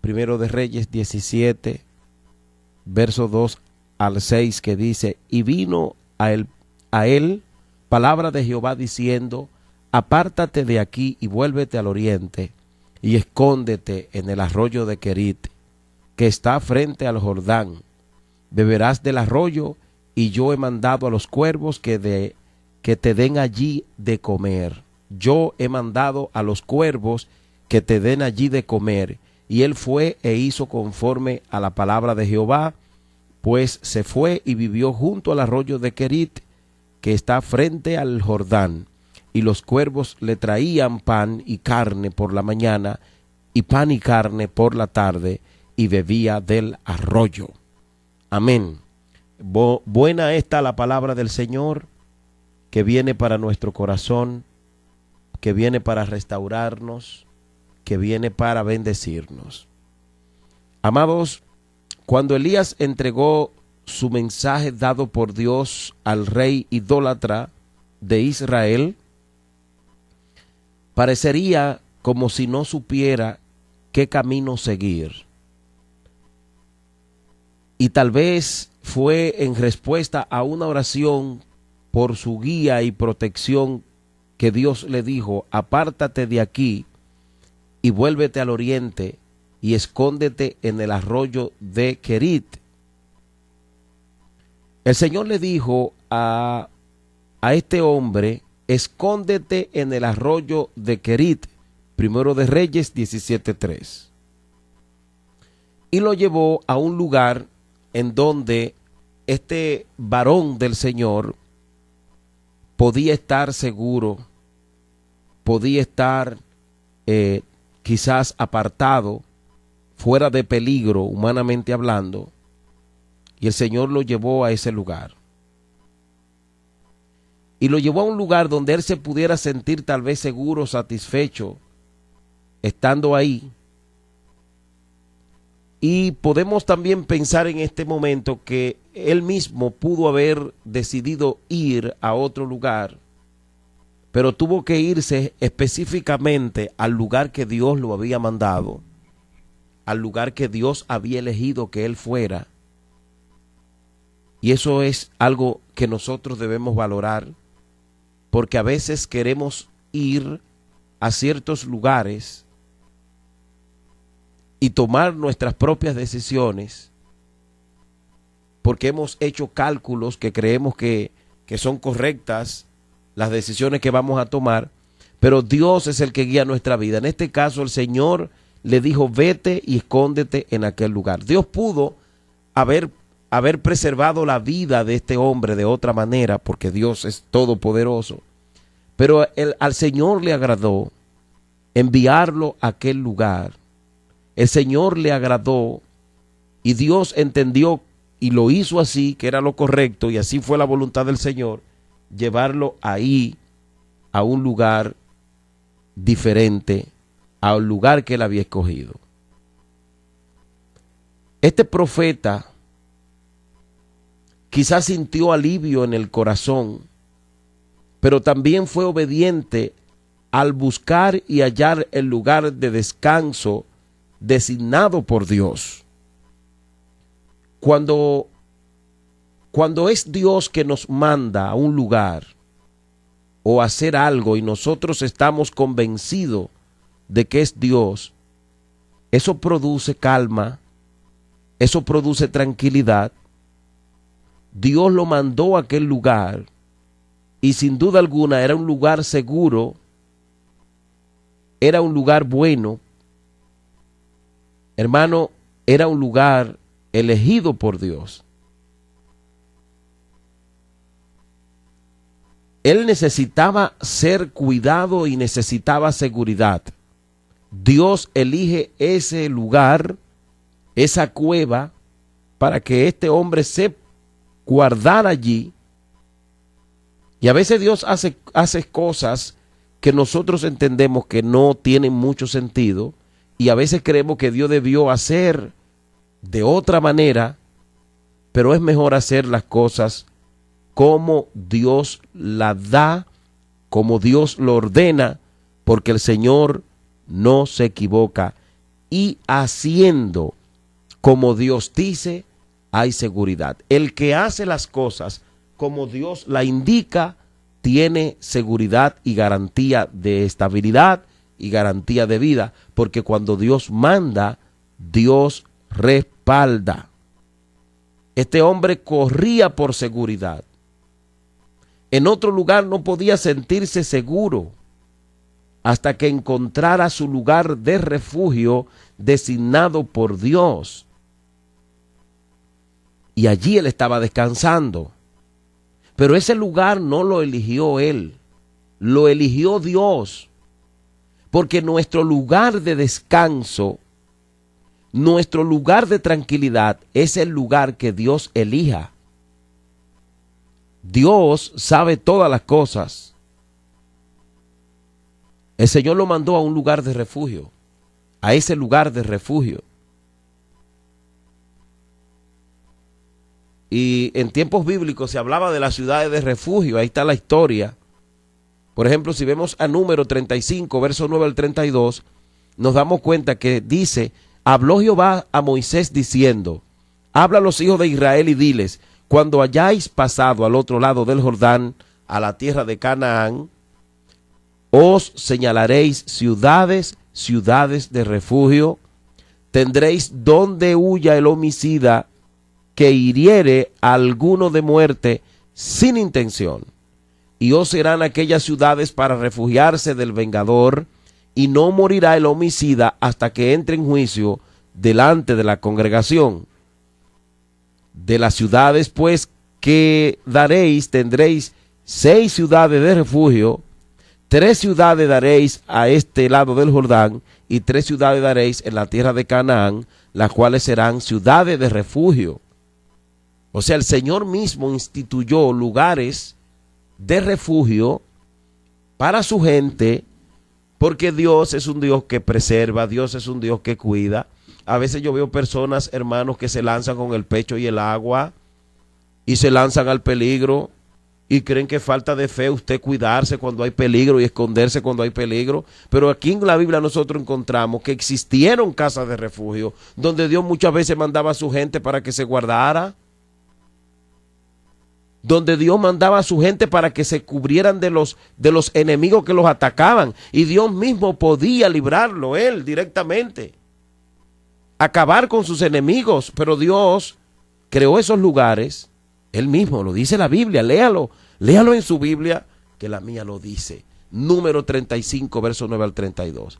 Primero de Reyes 17, verso 2 al 6, que dice: y vino a él palabra de Jehová diciendo: apártate de aquí y vuélvete al oriente, y escóndete en el arroyo de Querit, que está frente al Jordán. Beberás del arroyo, y yo he mandado a los cuervos que te den allí de comer. Yo he mandado a los cuervos que te den allí de comer. Y él fue e hizo conforme a la palabra de Jehová, pues se fue y vivió junto al arroyo de Querit, que está frente al Jordán. Y los cuervos le traían pan y carne por la mañana, y pan y carne por la tarde, y bebía del arroyo. Amén. Buena está la palabra del Señor, que viene para nuestro corazón, que viene para restaurarnos, que viene para bendecirnos. Amados, cuando Elías entregó su mensaje dado por Dios al rey idólatra de Israel, parecería como si no supiera qué camino seguir. Y tal vez fue en respuesta a una oración por su guía y protección que Dios le dijo: apártate de aquí y vuélvete al oriente y escóndete en el arroyo de Querit. El Señor le dijo a este hombre: escóndete en el arroyo de Querit. Primero de Reyes 17:3. Y lo llevó a un lugar en donde este varón del Señor podía estar seguro, podía estar quizás apartado, fuera de peligro, humanamente hablando, y el Señor lo llevó a ese lugar. Y lo llevó a un lugar donde él se pudiera sentir tal vez seguro, satisfecho, estando ahí. Y podemos también pensar en este momento que él mismo pudo haber decidido ir a otro lugar, pero tuvo que irse específicamente al lugar que Dios lo había mandado, al lugar que Dios había elegido que él fuera. Y eso es algo que nosotros debemos valorar, porque a veces queremos ir a ciertos lugares y tomar nuestras propias decisiones, porque hemos hecho cálculos que creemos que son correctas las decisiones que vamos a tomar, pero Dios es el que guía nuestra vida. En este caso, el Señor le dijo: vete y escóndete en aquel lugar. Dios pudo haber preservado la vida de este hombre de otra manera, porque Dios es todopoderoso, pero al Señor le agradó enviarlo a aquel lugar. El Señor le agradó y Dios entendió y lo hizo así, que era lo correcto, y así fue la voluntad del Señor, llevarlo ahí a un lugar diferente, a un lugar que él había escogido. Este profeta quizás sintió alivio en el corazón, pero también fue obediente al buscar y hallar el lugar de descanso designado por Dios. Cuando es Dios que nos manda a un lugar o a hacer algo y nosotros estamos convencidos de que es Dios, eso produce calma, eso produce tranquilidad. Dios lo mandó a aquel lugar y sin duda alguna era un lugar seguro, era un lugar bueno. Hermano, era un lugar elegido por Dios. Él necesitaba ser cuidado y necesitaba seguridad. Dios elige ese lugar, esa cueva, para que este hombre se guardara allí. Y a veces Dios hace cosas que nosotros entendemos que no tienen mucho sentido, y a veces creemos que Dios debió hacer de otra manera, pero es mejor hacer las cosas como Dios las da, como Dios lo ordena, porque el Señor no se equivoca y haciendo como Dios dice, hay seguridad. El que hace las cosas como Dios la indica, tiene seguridad y garantía de estabilidad y garantía de vida, porque cuando Dios manda, Dios respalda. Este hombre corría por seguridad. En otro lugar no podía sentirse seguro hasta que encontrara su lugar de refugio designado por Dios. Y allí él estaba descansando. Pero ese lugar no lo eligió él, lo eligió Dios. Porque nuestro lugar de descanso, nuestro lugar de tranquilidad es el lugar que Dios elija. Dios sabe todas las cosas. El Señor lo mandó a un lugar de refugio, a ese lugar de refugio. Y en tiempos bíblicos se hablaba de las ciudades de refugio, ahí está la historia. Por ejemplo, si vemos a Número 35, verso 9 al 32, nos damos cuenta que dice, habló Jehová a Moisés diciendo, habla a los hijos de Israel y diles, cuando hayáis pasado al otro lado del Jordán, a la tierra de Canaán, os señalaréis ciudades, ciudades de refugio, tendréis donde huya el homicida que hiriere a alguno de muerte sin intención. Y os serán aquellas ciudades para refugiarse del vengador, y no morirá el homicida hasta que entre en juicio delante de la congregación. De las ciudades, pues, que daréis, tendréis 6 ciudades de refugio, 3 ciudades daréis a este lado del Jordán, y 3 ciudades daréis en la tierra de Canaán, las cuales serán ciudades de refugio. O sea, el Señor mismo instituyó lugares de refugio para su gente, porque Dios es un Dios que preserva, Dios es un Dios que cuida. A veces yo veo personas, hermanos, que se lanzan con el pecho y el agua y se lanzan al peligro y creen que falta de fe usted cuidarse cuando hay peligro y esconderse cuando hay peligro. Pero aquí en la Biblia nosotros encontramos que existieron casas de refugio donde Dios muchas veces mandaba a su gente para que se guardara, donde Dios mandaba a su gente para que se cubrieran de los enemigos que los atacaban, y Dios mismo podía librarlo él directamente, acabar con sus enemigos. Pero Dios creó esos lugares, él mismo lo dice la Biblia, léalo en su Biblia, que la mía lo dice, Número 35, verso 9 al 32,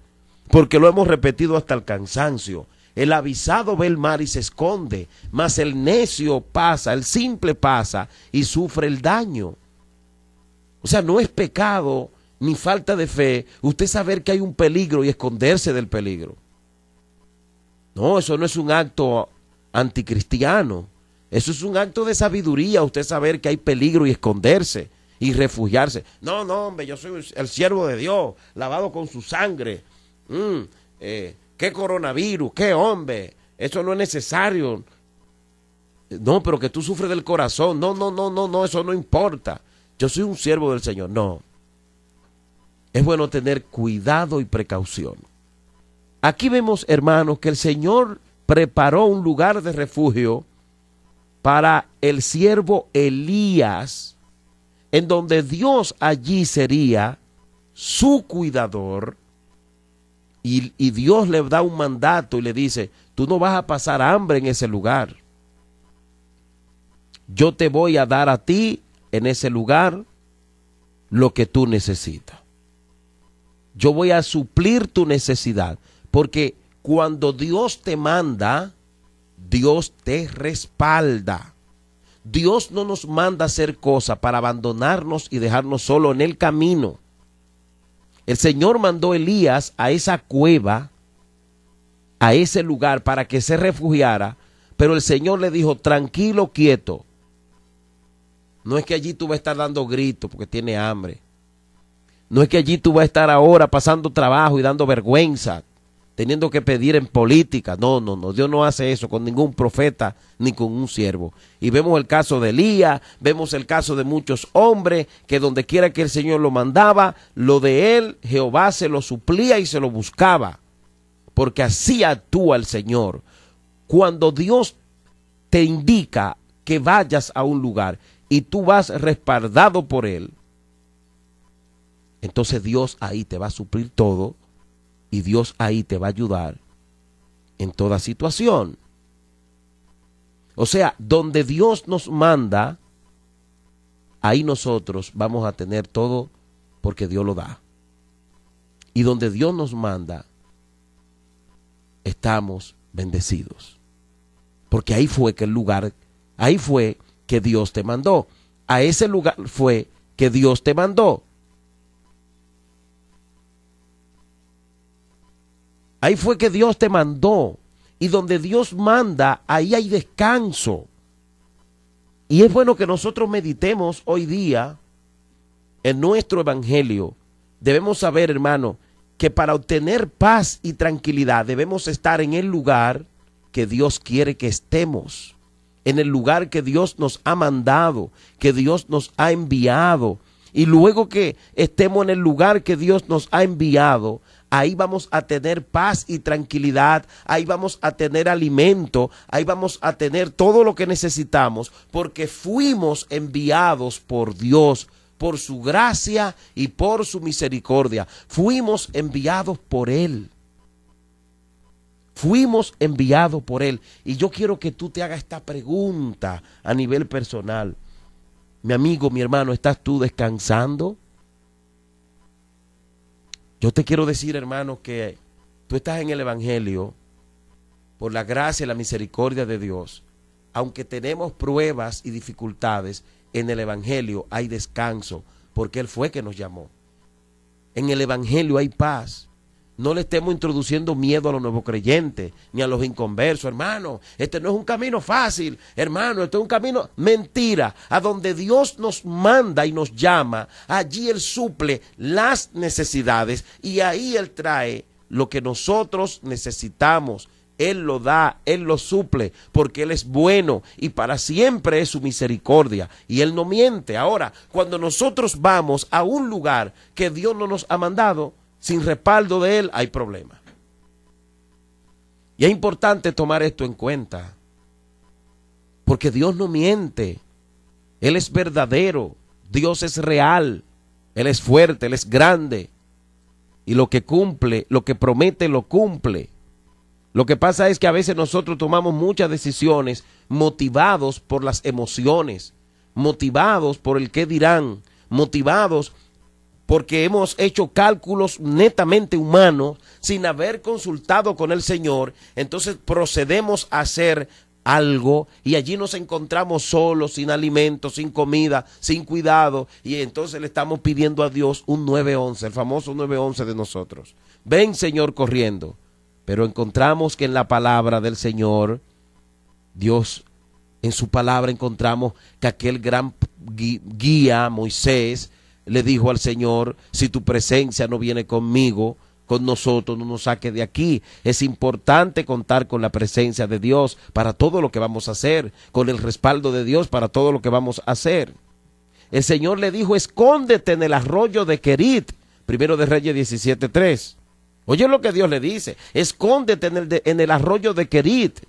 porque lo hemos repetido hasta el cansancio. El avisado ve el mal y se esconde, mas el necio pasa, el simple pasa y sufre el daño. O sea, no es pecado ni falta de fe usted saber que hay un peligro y esconderse del peligro. No, eso no es un acto anticristiano. Eso es un acto de sabiduría, usted saber que hay peligro y esconderse y refugiarse. No, hombre, yo soy el siervo de Dios, lavado con su sangre. ¿Qué coronavirus? ¿Qué hombre? Eso no es necesario. No, pero que tú sufres del corazón. No, eso no importa. Yo soy un siervo del Señor. No. Es bueno tener cuidado y precaución. Aquí vemos, hermanos, que el Señor preparó un lugar de refugio para el siervo Elías, en donde Dios allí sería su cuidador. Y Dios le da un mandato y le dice, tú no vas a pasar hambre en ese lugar. Yo te voy a dar a ti en ese lugar lo que tú necesitas. Yo voy a suplir tu necesidad. Porque cuando Dios te manda, Dios te respalda. Dios no nos manda a hacer cosas para abandonarnos y dejarnos solo en el camino. El Señor mandó a Elías a esa cueva, a ese lugar para que se refugiara, pero el Señor le dijo, tranquilo, quieto. No es que allí tú vas a estar dando gritos porque tiene hambre. No es que allí tú vas a estar ahora pasando trabajo y dando vergüenza, teniendo que pedir en política. No, Dios no hace eso con ningún profeta ni con un siervo. Y vemos el caso de Elías, vemos el caso de muchos hombres que donde quiera que el Señor lo mandaba, lo de él, Jehová se lo suplía y se lo buscaba. porque así actúa el Señor. Cuando Dios te indica que vayas a un lugar y tú vas respaldado por Él, entonces Dios ahí te va a suplir todo y Dios ahí te va a ayudar en toda situación. O sea, donde Dios nos manda, ahí nosotros vamos a tener todo porque Dios lo da. Y donde Dios nos manda, estamos bendecidos. Porque ahí fue que el lugar, ahí fue que Dios te mandó. A ese lugar fue que Dios te mandó. Ahí fue que Dios te mandó. Y donde Dios manda, ahí hay descanso. Y es bueno que nosotros meditemos hoy día en nuestro evangelio. Debemos saber, hermano, que para obtener paz y tranquilidad debemos estar en el lugar que Dios quiere que estemos. En el lugar que Dios nos ha mandado, que Dios nos ha enviado. Y luego que estemos en el lugar que Dios nos ha enviado, ahí vamos a tener paz y tranquilidad, ahí vamos a tener alimento, ahí vamos a tener todo lo que necesitamos, porque fuimos enviados por Dios, por su gracia y por su misericordia. Fuimos enviados por Él. Fuimos enviados por Él. Y yo quiero que tú te hagas esta pregunta a nivel personal. Mi amigo, mi hermano, ¿estás tú descansando? Yo te quiero decir, hermano, que tú estás en el evangelio por la gracia y la misericordia de Dios. Aunque tenemos pruebas y dificultades, en el evangelio hay descanso, porque Él fue que nos llamó. En el evangelio hay paz. No le estemos introduciendo miedo a los nuevos creyentes, ni a los inconversos, hermano. Este no es un camino fácil, hermano, este es un camino mentira. A donde Dios nos manda y nos llama, allí Él suple las necesidades y ahí Él trae lo que nosotros necesitamos. Él lo da, Él lo suple, porque Él es bueno y para siempre es su misericordia y Él no miente. Ahora, cuando nosotros vamos a un lugar que Dios no nos ha mandado, sin respaldo de Él, hay problemas. Y es importante tomar esto en cuenta, porque Dios no miente. Él es verdadero, Dios es real, Él es fuerte, Él es grande. Y lo que cumple, lo que promete, lo cumple. Lo que pasa es que a veces nosotros tomamos muchas decisiones motivados por las emociones, motivados por el qué dirán, motivados porque hemos hecho cálculos netamente humanos sin haber consultado con el Señor. Entonces procedemos a hacer algo y allí nos encontramos solos, sin alimento, sin comida, sin cuidado, y entonces le estamos pidiendo a Dios un 911, el famoso 911 de nosotros. Ven, Señor, corriendo. Pero encontramos que en la palabra del Señor, Dios, en su palabra encontramos que aquel gran guía, Moisés, le dijo al Señor: si tu presencia no viene conmigo, con nosotros, no nos saque de aquí. Es importante contar con la presencia de Dios para todo lo que vamos a hacer, con el respaldo de Dios para todo lo que vamos a hacer. El Señor le dijo: escóndete en el arroyo de Querit, Primero de Reyes 17:3. Oye lo que Dios le dice: escóndete en el arroyo de Querit.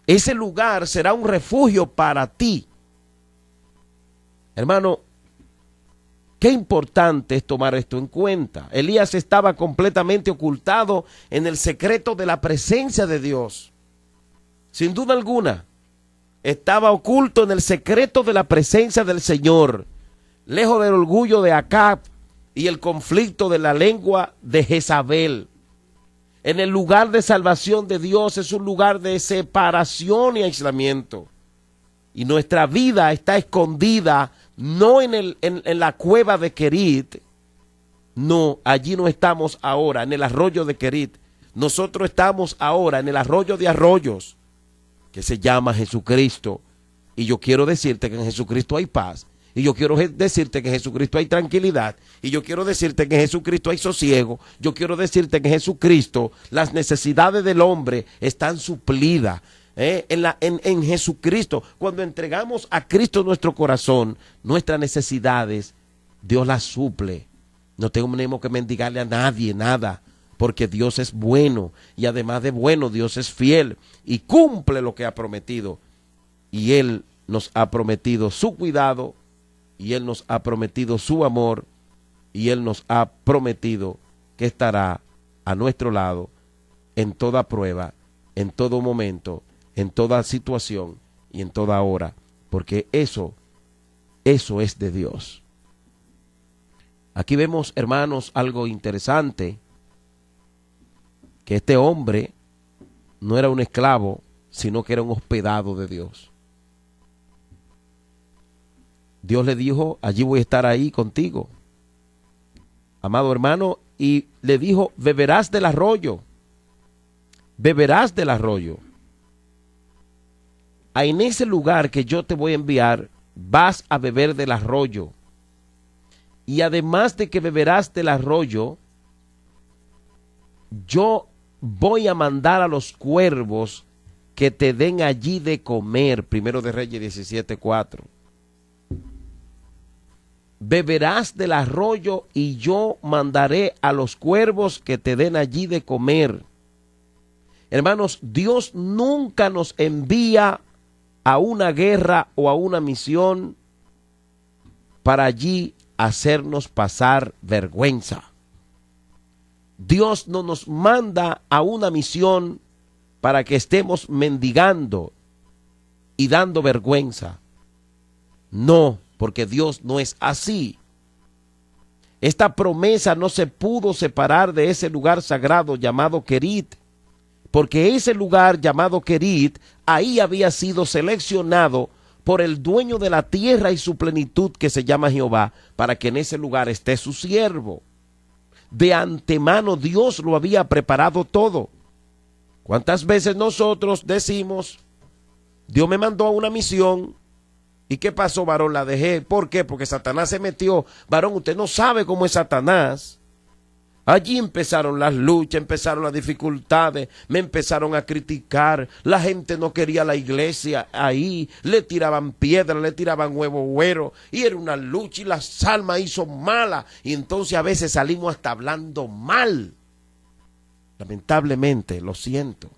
Ese lugar será un refugio para ti. Hermano, qué importante es tomar esto en cuenta. Elías estaba completamente ocultado en el secreto de la presencia de Dios. Sin duda alguna, estaba oculto en el secreto de la presencia del Señor, lejos del orgullo de Acab y el conflicto de la lengua de Jezabel. En el lugar de salvación de Dios es un lugar de separación y aislamiento. Y nuestra vida está escondida no en la cueva de Querit. No, allí no estamos ahora, en el arroyo de Querit. Nosotros estamos ahora en el arroyo de arroyos, que se llama Jesucristo. Y yo quiero decirte que en Jesucristo hay paz. Y yo quiero decirte que en Jesucristo hay tranquilidad. Y yo quiero decirte que en Jesucristo hay sosiego. Yo quiero decirte que en Jesucristo las necesidades del hombre están suplidas. En Jesucristo, cuando entregamos a Cristo nuestro corazón, nuestras necesidades, Dios las suple. No tenemos que mendigarle a nadie nada, porque Dios es bueno y además de bueno, Dios es fiel y cumple lo que ha prometido. Y Él nos ha prometido su cuidado y Él nos ha prometido su amor y Él nos ha prometido que estará a nuestro lado en toda prueba, en todo momento, en toda situación y en toda hora, porque eso es de Dios. Aquí vemos, hermanos, algo interesante, que este hombre no era un esclavo, sino que era un hospedado de Dios. Dios le dijo, allí voy a estar ahí contigo, amado hermano, y le dijo, beberás del arroyo, beberás del arroyo. En ese lugar que yo te voy a enviar, vas a beber del arroyo. Y además de que beberás del arroyo, yo voy a mandar a los cuervos que te den allí de comer. Primero de Reyes 17:4. Beberás del arroyo y yo mandaré a los cuervos que te den allí de comer. Hermanos, Dios nunca nos envía a una guerra o a una misión para allí hacernos pasar vergüenza. Dios no nos manda a una misión para que estemos mendigando y dando vergüenza. No, porque Dios no es así. Esta promesa no se pudo separar de ese lugar sagrado llamado Kerit, porque ese lugar llamado Kerit, ahí había sido seleccionado por el dueño de la tierra y su plenitud, que se llama Jehová, para que en ese lugar esté su siervo. De antemano Dios lo había preparado todo. ¿Cuántas veces nosotros decimos, Dios me mandó a una misión? ¿Y qué pasó, varón? La dejé. ¿Por qué? Porque Satanás se metió. Varón, usted no sabe cómo es Satanás. Allí empezaron las luchas, empezaron las dificultades, me empezaron a criticar, la gente no quería la iglesia ahí, le tiraban piedras, le tiraban huevo güero, y era una lucha y las almas hizo malas, y entonces a veces salimos hasta hablando mal. Lamentablemente, lo siento,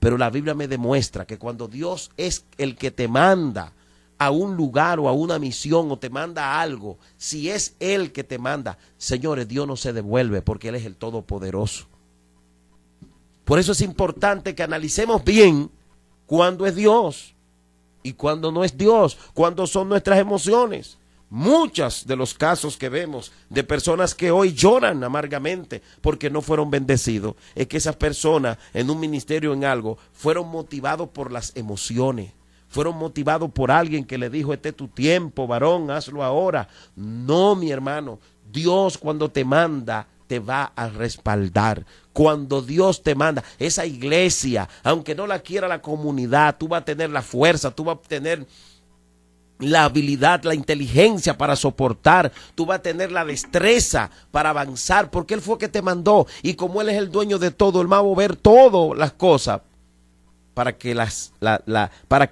pero la Biblia me demuestra que cuando Dios es el que te manda a un lugar o a una misión o te manda a algo, si es Él que te manda, señores, Dios no se devuelve porque Él es el Todopoderoso. Por eso es importante que analicemos bien cuándo es Dios y cuándo no es Dios, cuándo son nuestras emociones. Muchos de los casos que vemos de personas que hoy lloran amargamente porque no fueron bendecidos, es que esas personas en un ministerio, en algo, fueron motivados por las emociones. Fueron motivados por alguien que le dijo, este es tu tiempo, varón, hazlo ahora. No, mi hermano, Dios cuando te manda, te va a respaldar. Cuando Dios te manda, esa iglesia, aunque no la quiera la comunidad, tú vas a tener la fuerza, tú vas a tener la habilidad, la inteligencia para soportar, tú vas a tener la destreza para avanzar, porque Él fue que te mandó, y como Él es el dueño de todo, Él va a mover todas las cosas para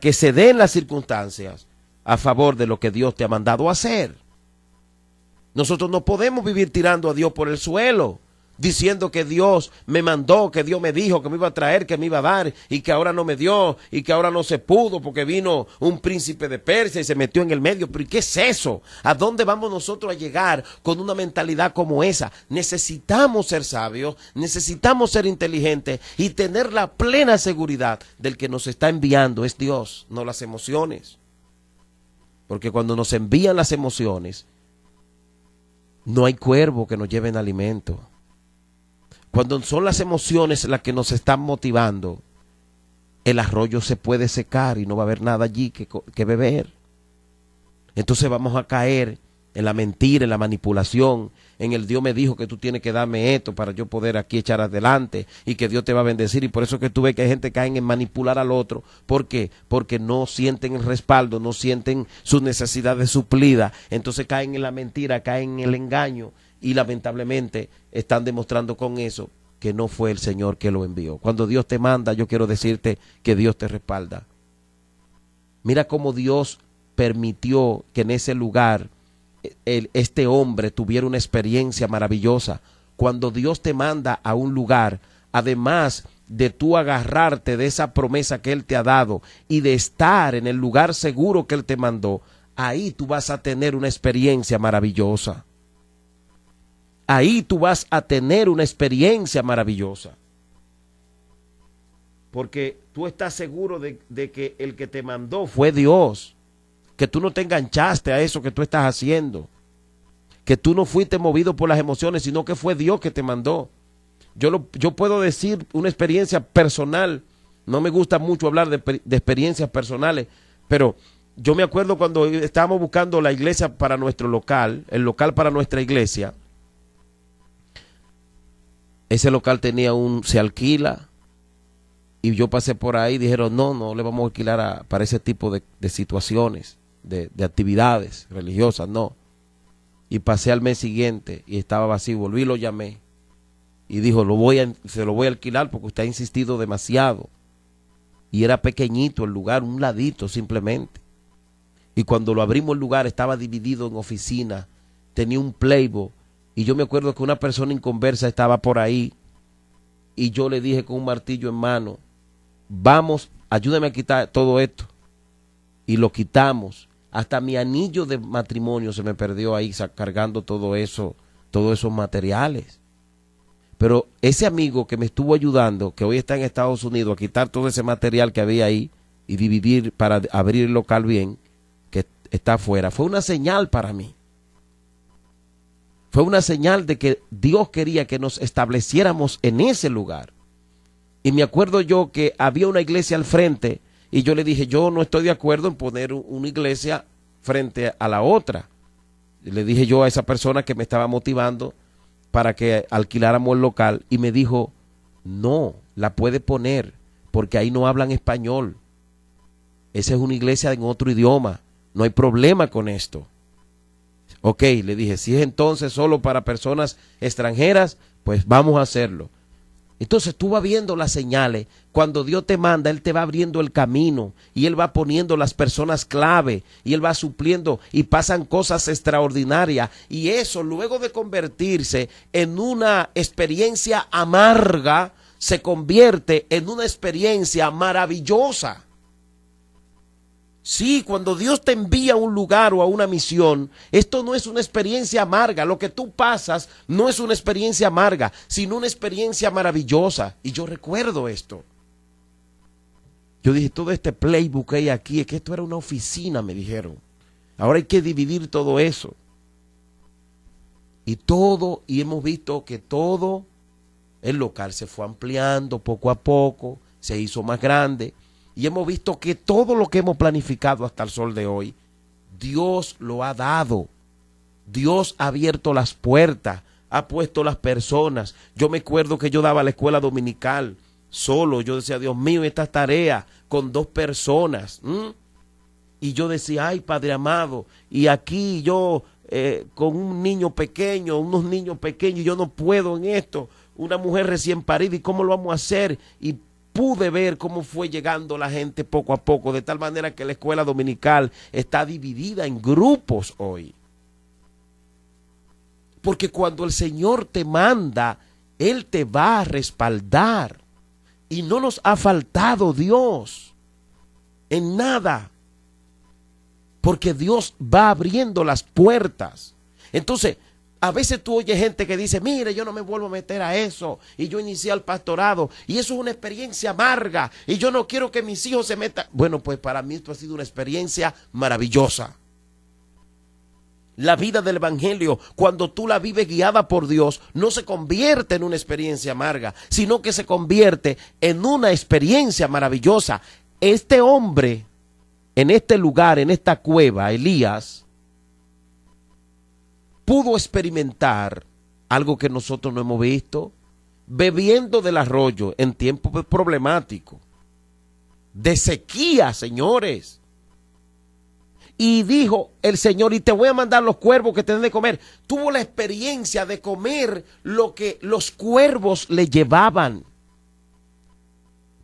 que se den las circunstancias a favor de lo que Dios te ha mandado a hacer. Nosotros no podemos vivir tirando a Dios por el suelo, diciendo que Dios me mandó, que Dios me dijo que me iba a traer, que me iba a dar, y que ahora no me dio, y que ahora no se pudo porque vino un príncipe de Persia y se metió en el medio. ¿Pero y qué es eso? ¿A dónde vamos nosotros a llegar con una mentalidad como esa? Necesitamos ser sabios, necesitamos ser inteligentes y tener la plena seguridad del que nos está enviando es Dios, no las emociones. Porque cuando nos envían las emociones, no hay cuervo que nos lleven alimento. Cuando son las emociones las que nos están motivando, el arroyo se puede secar y no va a haber nada allí que beber. Entonces vamos a caer en la mentira, en la manipulación, en el Dios me dijo que tú tienes que darme esto para yo poder aquí echar adelante y que Dios te va a bendecir. Y por eso que tú ves que hay gente que cae en manipular al otro. ¿Por qué? Porque no sienten el respaldo, no sienten sus necesidades suplidas. Entonces caen en la mentira, caen en el engaño. Y lamentablemente están demostrando con eso que no fue el Señor que lo envió. Cuando Dios te manda, yo quiero decirte que Dios te respalda. Mira cómo Dios permitió que en ese lugar este hombre tuviera una experiencia maravillosa cuando Dios te manda a un lugar, además de tú agarrarte de esa promesa que Él te ha dado y de estar en el lugar seguro que Él te mandó, ahí tú vas a tener una experiencia maravillosa. Ahí tú vas a tener una experiencia maravillosa. Porque tú estás seguro de que el que te mandó fue Dios. Que tú no te enganchaste a eso que tú estás haciendo. Que tú no fuiste movido por las emociones, sino que fue Dios que te mandó. Yo puedo decir una experiencia personal. No me gusta mucho hablar de experiencias personales, pero yo me acuerdo cuando estábamos buscando la iglesia para nuestro local, el local para nuestra iglesia. Ese local se alquila, y yo pasé por ahí y dijeron, no le vamos a alquilar para ese tipo de situaciones, de actividades religiosas, no. Y pasé al mes siguiente y estaba vacío, volví y lo llamé. Y dijo, se lo voy a alquilar porque usted ha insistido demasiado. Y era pequeñito el lugar, un ladito simplemente. Y cuando lo abrimos el lugar estaba dividido en oficinas, tenía un playbook. Y yo me acuerdo que una persona inconversa estaba por ahí. Y yo le dije con un martillo en mano, vamos, ayúdame a quitar todo esto. Y lo quitamos. Hasta mi anillo de matrimonio se me perdió ahí cargando todo eso, todos esos materiales. Pero ese amigo que me estuvo ayudando, que hoy está en Estados Unidos, a quitar todo ese material que había ahí y dividir para abrir el local bien, que está afuera, fue una señal para mí. Fue una señal de que Dios quería que nos estableciéramos en ese lugar. Y me acuerdo yo que había una iglesia al frente y yo le dije, yo no estoy de acuerdo en poner una iglesia frente a la otra. Le dije yo a esa persona que me estaba motivando para que alquiláramos el local y me dijo, no, la puede poner porque ahí no hablan español. Esa es una iglesia en otro idioma, no hay problema con esto. Ok, le dije, si es entonces solo para personas extranjeras, pues vamos a hacerlo. Entonces tú vas viendo las señales. Cuando Dios te manda, Él te va abriendo el camino y Él va poniendo las personas clave y Él va supliendo y pasan cosas extraordinarias. Y eso, luego de convertirse en una experiencia amarga, se convierte en una experiencia maravillosa. Sí, cuando Dios te envía a un lugar o a una misión, esto no es una experiencia amarga. Lo que tú pasas no es una experiencia amarga, sino una experiencia maravillosa. Y yo recuerdo esto. Yo dije, todo este playbook que hay aquí, es que esto era una oficina, me dijeron. Ahora hay que dividir todo eso. Y hemos visto que todo el local se fue ampliando poco a poco, se hizo más grande. Y hemos visto que todo lo que hemos planificado hasta el sol de hoy, Dios lo ha dado. Dios ha abierto las puertas, ha puesto las personas. Yo me acuerdo que yo daba la escuela dominical solo. Yo decía, Dios mío, esta tarea con 2 personas. Y yo decía, ay, Padre amado, y aquí yo con un niño pequeño, unos niños pequeños, yo no puedo en esto. Una mujer recién parida, ¿y cómo lo vamos a hacer? Y pude ver cómo fue llegando la gente poco a poco, de tal manera que la escuela dominical está dividida en grupos hoy. Porque cuando el Señor te manda, Él te va a respaldar. Y no nos ha faltado Dios en nada. Porque Dios va abriendo las puertas. Entonces, a veces tú oyes gente que dice, mire, yo no me vuelvo a meter a eso. Y yo inicié el pastorado. Y eso es una experiencia amarga. Y yo no quiero que mis hijos se metan. Bueno, pues para mí esto ha sido una experiencia maravillosa. La vida del evangelio, cuando tú la vives guiada por Dios, no se convierte en una experiencia amarga, sino que se convierte en una experiencia maravillosa. Este hombre, en este lugar, en esta cueva, Elías, pudo experimentar algo que nosotros no hemos visto, bebiendo del arroyo en tiempos problemáticos, de sequía, señores. Y dijo el Señor, y te voy a mandar los cuervos que te den de comer. Tuvo la experiencia de comer lo que los cuervos le llevaban.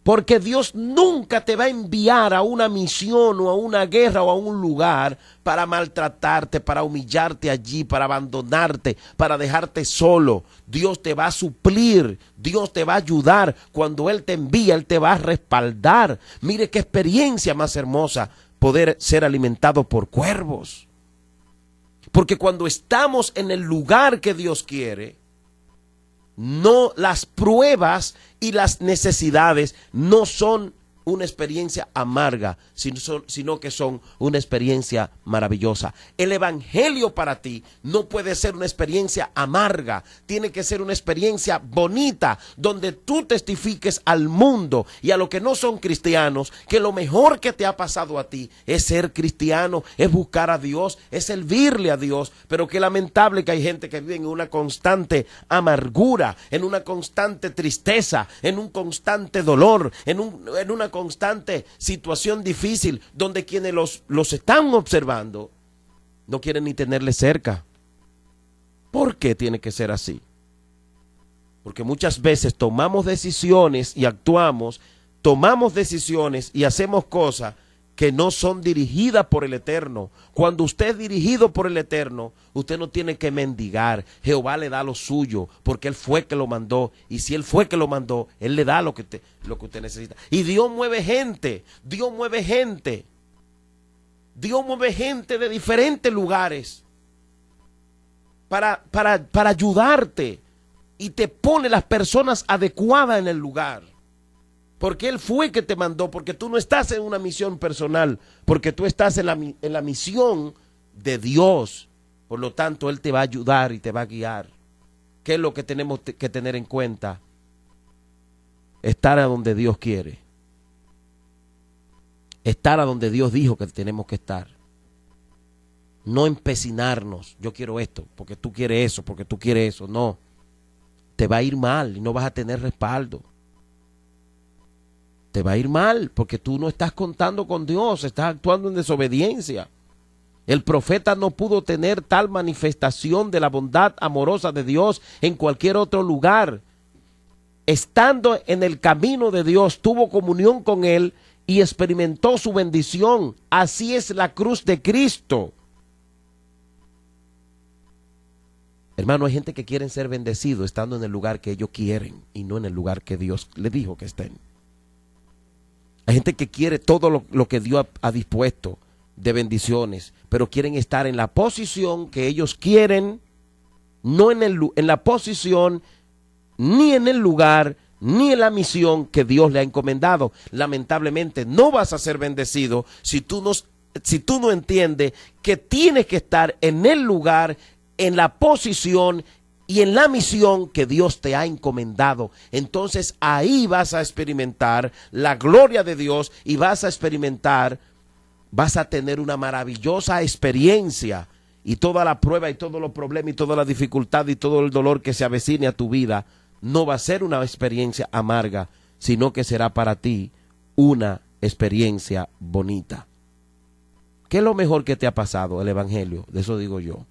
Porque Dios nunca te va a enviar a una misión o a una guerra o a un lugar para maltratarte, para humillarte allí, para abandonarte, para dejarte solo. Dios te va a suplir, Dios te va a ayudar. Cuando Él te envía, Él te va a respaldar. Mire qué experiencia más hermosa poder ser alimentado por cuervos. Porque cuando estamos en el lugar que Dios quiere, no, las pruebas y las necesidades no son una experiencia amarga, sino que son una experiencia maravillosa. El evangelio para ti no puede ser una experiencia amarga, tiene que ser una experiencia bonita, donde tú testifiques al mundo y a los que no son cristianos que lo mejor que te ha pasado a ti es ser cristiano, es buscar a Dios, es servirle a Dios. Pero qué lamentable que hay gente que vive en una constante amargura, en una constante tristeza, en un constante dolor, en una constante situación difícil, donde quienes los están observando no quieren ni tenerle cerca. ¿Por qué tiene que ser así? Porque muchas veces tomamos decisiones y actuamos, tomamos decisiones y hacemos cosas que no son dirigidas por el Eterno. Cuando usted es dirigido por el Eterno, usted no tiene que mendigar. Jehová le da lo suyo, porque Él fue que lo mandó. Y si Él fue que lo mandó, Él le da lo que usted necesita. Y Dios mueve gente, Dios mueve gente. Dios mueve gente de diferentes lugares para ayudarte. Y te pone las personas adecuadas en el lugar. Porque Él fue que te mandó, porque tú no estás en una misión personal, porque tú estás en la misión de Dios. Por lo tanto, Él te va a ayudar y te va a guiar. ¿Qué es lo que tenemos que tener en cuenta? Estar a donde Dios quiere. Estar a donde Dios dijo que tenemos que estar. No empecinarnos. Yo quiero esto, porque tú quieres eso, porque tú quieres eso. No. Te va a ir mal y no vas a tener respaldo. Te va a ir mal porque tú no estás contando con Dios, estás actuando en desobediencia. El profeta no pudo tener tal manifestación de la bondad amorosa de Dios en cualquier otro lugar. Estando en el camino de Dios, tuvo comunión con Él y experimentó su bendición. Así es la cruz de Cristo. Hermano, hay gente que quieren ser bendecidos estando en el lugar que ellos quieren y no en el lugar que Dios les dijo que estén. Hay gente que quiere todo lo que Dios ha dispuesto de bendiciones, pero quieren estar en la posición que ellos quieren, no en la posición, ni en el lugar, ni en la misión que Dios le ha encomendado. Lamentablemente no vas a ser bendecido si tú no entiendes que tienes que estar en el lugar, en la posición y en la misión que Dios te ha encomendado. Entonces ahí vas a experimentar la gloria de Dios y vas a tener una maravillosa experiencia. Y toda la prueba y todos los problemas y toda la dificultad y todo el dolor que se avecine a tu vida no va a ser una experiencia amarga, sino que será para ti una experiencia bonita. ¿Qué es lo mejor que te ha pasado? El evangelio, de eso digo yo.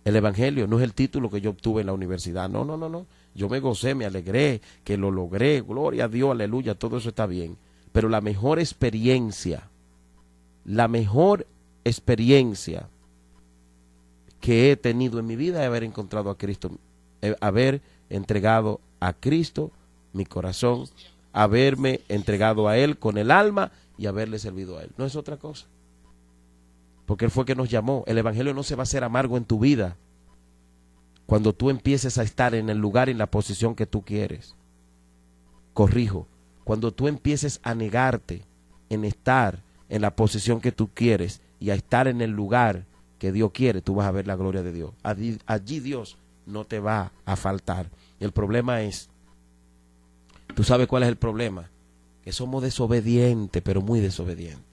El evangelio no es el título que yo obtuve en la universidad. No. Yo me gocé, me alegré, que lo logré. Gloria a Dios, aleluya, todo eso está bien. Pero la mejor experiencia que he tenido en mi vida es haber encontrado a Cristo, haber entregado a Cristo mi corazón, haberme entregado a Él con el alma y haberle servido a Él. No es otra cosa. Porque Él fue que nos llamó. El evangelio no se va a hacer amargo en tu vida cuando tú empieces a estar en el lugar y en la posición que tú quieres. Corrijo, cuando tú empieces a negarte en estar en la posición que tú quieres y a estar en el lugar que Dios quiere, tú vas a ver la gloria de Dios. Allí Dios no te va a faltar. El problema es, ¿tú sabes cuál es el problema? Que somos desobedientes, pero muy desobedientes.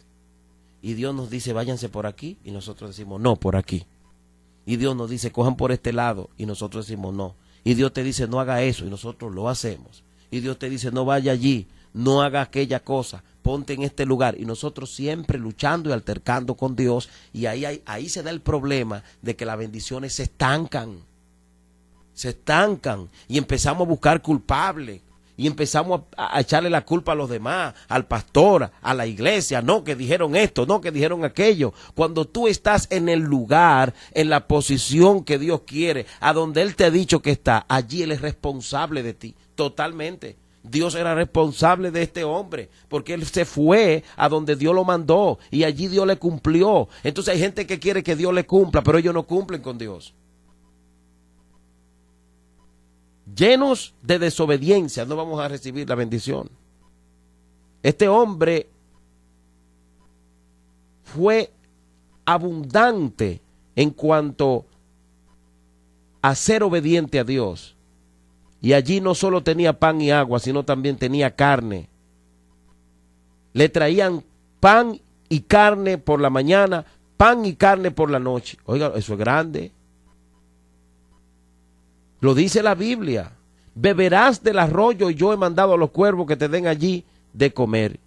Y Dios nos dice, váyanse por aquí, y nosotros decimos, no, por aquí. Y Dios nos dice, cojan por este lado, y nosotros decimos, no. Y Dios te dice, no haga eso, y nosotros lo hacemos. Y Dios te dice, no vaya allí, no haga aquella cosa, ponte en este lugar. Y nosotros siempre luchando y altercando con Dios, y ahí se da el problema de que las bendiciones se estancan, y empezamos a buscar culpables. y empezamos a echarle la culpa a los demás, al pastor, a la iglesia, no, que dijeron esto, no, que dijeron aquello. Cuando tú estás en el lugar, en la posición que Dios quiere, a donde Él te ha dicho que está, allí Él es responsable de ti, totalmente. Dios era responsable de este hombre, porque él se fue a donde Dios lo mandó y allí Dios le cumplió. Entonces hay gente que quiere que Dios le cumpla, pero ellos no cumplen con Dios. Llenos de desobediencia, no vamos a recibir la bendición. Este hombre fue abundante en cuanto a ser obediente a Dios. Y allí no solo tenía pan y agua, sino también tenía carne. Le traían pan y carne por la mañana, pan y carne por la noche. Oiga, eso es grande. Lo dice la Biblia. Beberás del arroyo y yo he mandado a los cuervos que te den allí de comer.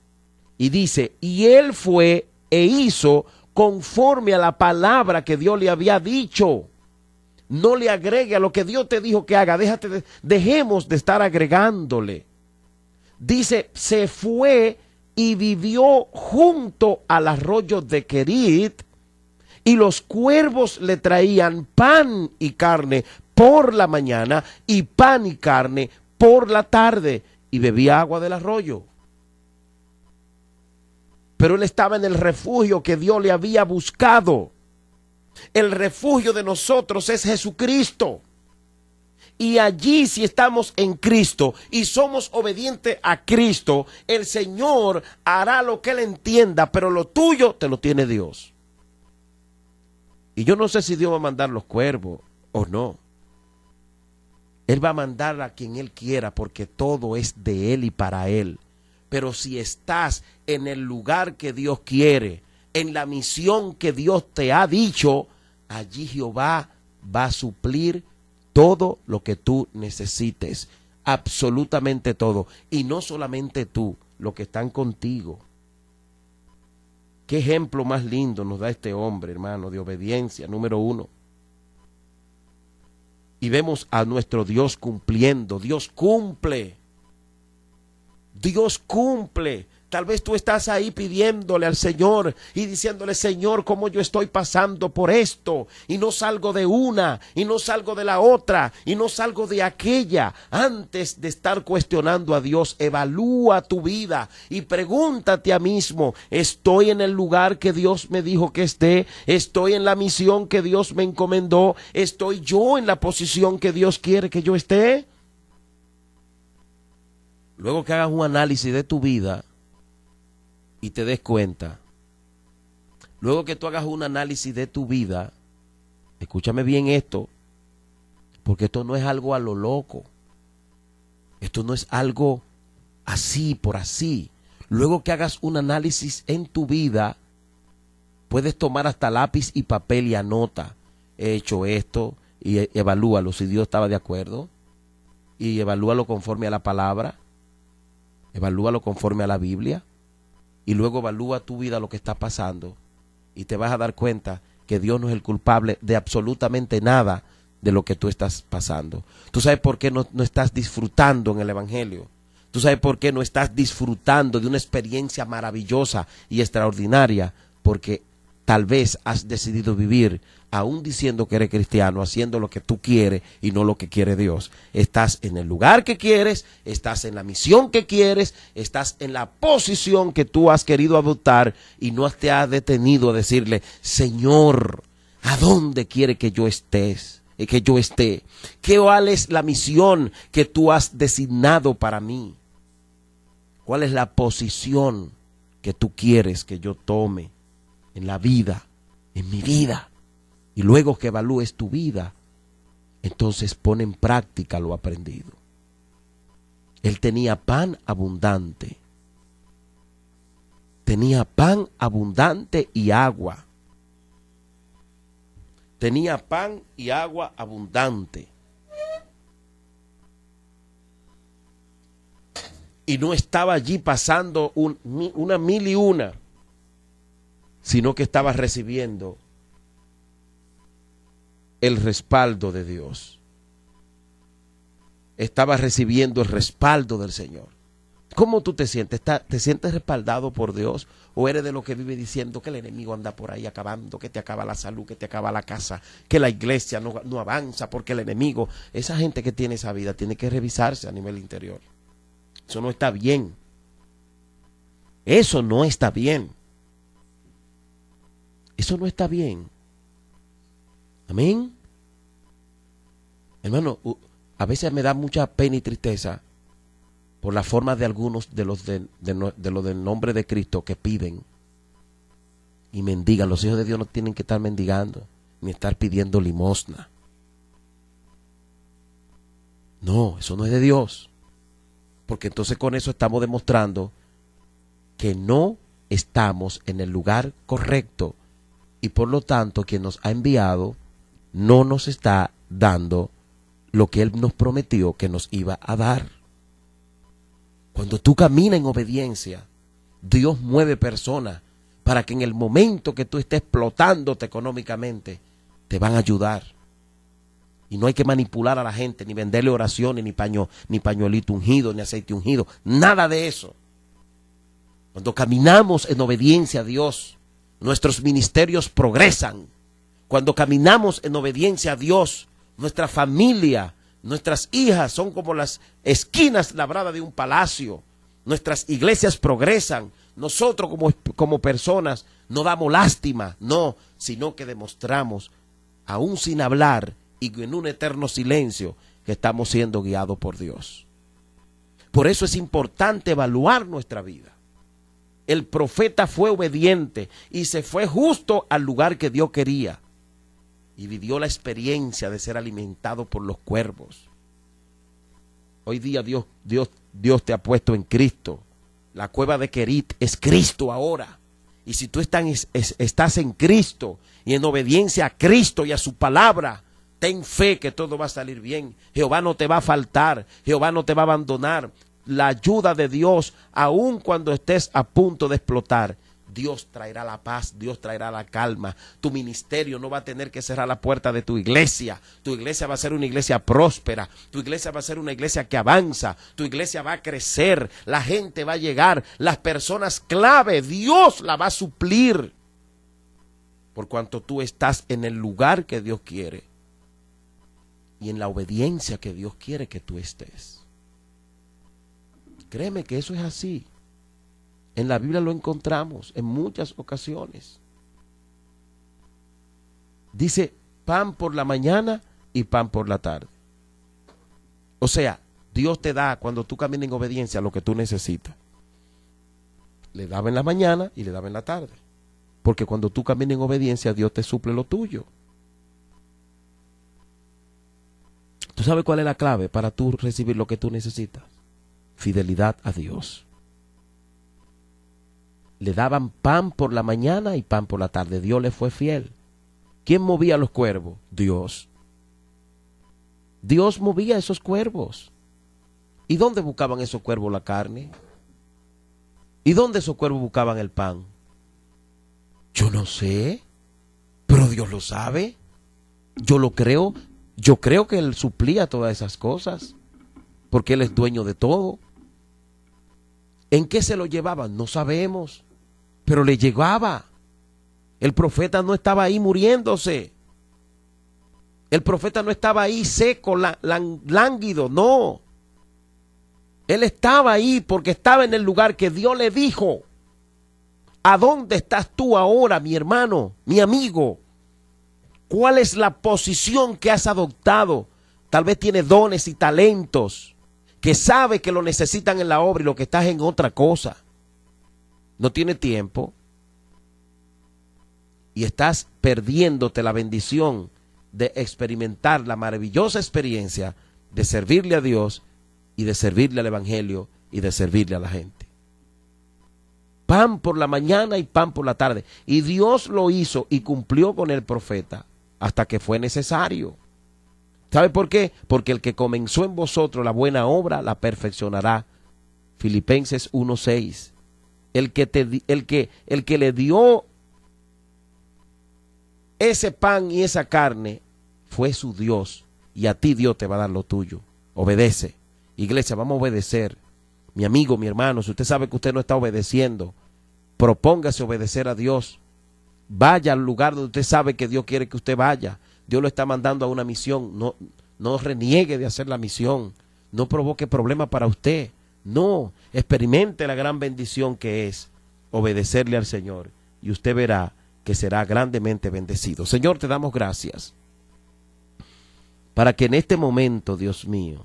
Y dice, y él fue e hizo conforme a la palabra que Dios le había dicho. No le agregue a lo que Dios te dijo que haga. Dejemos de estar agregándole. Dice, se fue y vivió junto al arroyo de Querit, y los cuervos le traían pan y carne por la mañana y pan y carne por la tarde, y bebía agua del arroyo. Pero él estaba en el refugio que Dios le había buscado. El refugio de nosotros es Jesucristo. Y allí, si estamos en Cristo y somos obedientes a Cristo, el Señor hará lo que Él entienda, pero lo tuyo te lo tiene Dios. Y yo no sé si Dios va a mandar los cuervos o no. Él va a mandar a quien Él quiera, porque todo es de Él y para Él. Pero si estás en el lugar que Dios quiere, en la misión que Dios te ha dicho, allí Jehová va a suplir todo lo que tú necesites, absolutamente todo. Y no solamente tú, los que están contigo. Qué ejemplo más lindo nos da este hombre, hermano, de obediencia, número uno. Y vemos a nuestro Dios cumpliendo. Dios cumple. Dios cumple. Tal vez tú estás ahí pidiéndole al Señor y diciéndole, Señor, cómo yo estoy pasando por esto y no salgo de una y no salgo de la otra y no salgo de aquella. Antes de estar cuestionando a Dios, evalúa tu vida y pregúntate a mismo, ¿estoy en el lugar que Dios me dijo que esté? ¿Estoy en la misión que Dios me encomendó? ¿Estoy yo en la posición que Dios quiere que yo esté? Luego que hagas un análisis de tu vida y te des cuenta, luego que tú hagas un análisis de tu vida, escúchame bien esto, porque esto no es algo a lo loco, esto no es algo así por así. Luego que hagas un análisis en tu vida, puedes tomar hasta lápiz y papel y anota, he hecho esto, y evalúalo si Dios estaba de acuerdo, y evalúalo conforme a la palabra, evalúalo conforme a la Biblia. Y luego evalúa tu vida, lo que está pasando, y te vas a dar cuenta que Dios no es el culpable de absolutamente nada de lo que tú estás pasando. ¿Tú sabes por qué no estás disfrutando en el Evangelio? ¿Tú sabes por qué no estás disfrutando de una experiencia maravillosa y extraordinaria? Porque tal vez has decidido vivir, aún diciendo que eres cristiano, haciendo lo que tú quieres y no lo que quiere Dios. Estás en el lugar que quieres, estás en la misión que quieres, estás en la posición que tú has querido adoptar y no te has detenido a decirle, Señor, ¿a dónde quiere que yo estés? Que yo esté. ¿Cuál es la misión que tú has designado para mí? ¿Cuál es la posición que tú quieres que yo tome en la vida, en mi vida? Y luego que evalúes tu vida, entonces pon en práctica lo aprendido. Él tenía pan abundante. Tenía pan abundante y agua. Tenía pan y agua abundante. Y no estaba allí pasando una mil y una, sino que estaba recibiendo el respaldo de Dios. estaba recibiendo el respaldo del Señor. ¿Cómo tú te sientes? ¿Te sientes respaldado por Dios? ¿O eres de los que vive diciendo que el enemigo anda por ahí acabando, que te acaba la salud, que te acaba la casa, que la iglesia no avanza porque el enemigo? Esa gente que tiene esa vida tiene que revisarse a nivel interior. Eso no está bien. Eso no está bien. Eso no está bien. Amén. Hermano, a veces me da mucha pena y tristeza por la forma de algunos de los del nombre de Cristo que piden y mendigan. Los hijos de Dios no tienen que estar mendigando ni estar pidiendo limosna. No, eso no es de Dios. Porque entonces con eso estamos demostrando que no estamos en el lugar correcto y por lo tanto quien nos ha enviado no nos está dando lo que Él nos prometió que nos iba a dar. Cuando tú caminas en obediencia, Dios mueve personas para que en el momento que tú estés explotándote económicamente, te van a ayudar. Y no hay que manipular a la gente, ni venderle oraciones, ni pañuelito ungido, ni aceite ungido, nada de eso. Cuando caminamos en obediencia a Dios, nuestros ministerios progresan. Cuando caminamos en obediencia a Dios, nuestra familia, nuestras hijas son como las esquinas labradas de un palacio. Nuestras iglesias progresan. Nosotros como personas no damos lástima, no, sino que demostramos, aún sin hablar y en un eterno silencio, que estamos siendo guiados por Dios. Por eso es importante evaluar nuestra vida. El profeta fue obediente y se fue justo al lugar que Dios quería. Y vivió la experiencia de ser alimentado por los cuervos. Hoy día Dios te ha puesto en Cristo. La cueva de Querit es Cristo ahora. Y si tú estás en Cristo y en obediencia a Cristo y a su palabra, ten fe que todo va a salir bien. Jehová no te va a faltar. Jehová no te va a abandonar. La ayuda de Dios, aun cuando estés a punto de explotar, Dios traerá la paz, Dios traerá la calma. Tu ministerio no va a tener que cerrar la puerta de tu iglesia. Tu iglesia va a ser una iglesia próspera. Tu iglesia va a ser una iglesia que avanza. Tu iglesia va a crecer. La gente va a llegar. Las personas clave, Dios la va a suplir. Por cuanto tú estás en el lugar que Dios quiere. Y en la obediencia que Dios quiere que tú estés. Créeme que eso es así. En la Biblia lo encontramos en muchas ocasiones. Dice pan por la mañana y pan por la tarde. O sea, Dios te da cuando tú caminas en obediencia lo que tú necesitas. Le daba en la mañana y le daba en la tarde. Porque cuando tú caminas en obediencia, Dios te suple lo tuyo. ¿Tú sabes cuál es la clave para tú recibir lo que tú necesitas? Fidelidad a Dios. Le daban pan por la mañana y pan por la tarde. Dios le fue fiel. ¿Quién movía los cuervos? Dios. Dios movía esos cuervos. ¿Y dónde buscaban esos cuervos la carne? ¿Y dónde esos cuervos buscaban el pan? Yo no sé, pero Dios lo sabe. Yo lo creo. Yo creo que Él suplía todas esas cosas, porque Él es dueño de todo. ¿En qué se lo llevaban? No sabemos, pero le llegaba. El profeta no estaba ahí muriéndose. El profeta no estaba ahí seco, lánguido, no. Él estaba ahí porque estaba en el lugar que Dios le dijo. ¿A dónde estás tú ahora, mi hermano, mi amigo? ¿Cuál es la posición que has adoptado? Tal vez tienes dones y talentos que sabes que lo necesitan en la obra y lo que estás en otra cosa. No tienes tiempo y estás perdiéndote la bendición de experimentar la maravillosa experiencia de servirle a Dios y de servirle al Evangelio y de servirle a la gente. Pan por la mañana y pan por la tarde. Y Dios lo hizo y cumplió con el profeta hasta que fue necesario. ¿Sabe por qué? Porque el que comenzó en vosotros la buena obra la perfeccionará. Filipenses 1:6. El que le dio ese pan y esa carne fue su Dios, y a ti Dios te va a dar lo tuyo. Obedece. Iglesia, vamos a obedecer. Mi amigo, mi hermano, si usted sabe que usted no está obedeciendo, propóngase obedecer a Dios. Vaya al lugar donde usted sabe que Dios quiere que usted vaya. Dios lo está mandando a una misión. No reniegue de hacer la misión. No provoque problemas para usted. No, experimente la gran bendición que es obedecerle al Señor. Y usted verá que será grandemente bendecido. Señor, te damos gracias. Para que en este momento, Dios mío,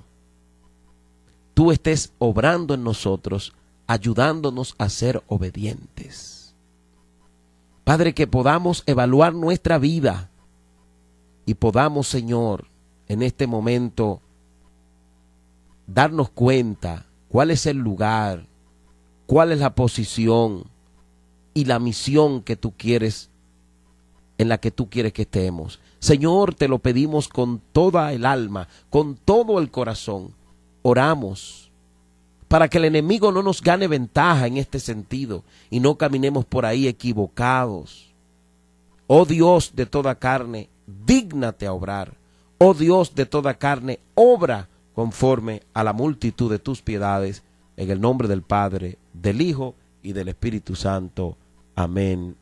tú estés obrando en nosotros, ayudándonos a ser obedientes. Padre, que podamos evaluar nuestra vida y podamos, Señor, en este momento darnos cuenta cuál es el lugar, cuál es la posición y la misión que tú quieres, en la que tú quieres que estemos. Señor, te lo pedimos con toda el alma, con todo el corazón. Oramos para que el enemigo no nos gane ventaja en este sentido y no caminemos por ahí equivocados. Oh Dios de toda carne, dígnate a obrar. Oh Dios de toda carne, obra conforme a la multitud de tus piedades, en el nombre del Padre, del Hijo y del Espíritu Santo. Amén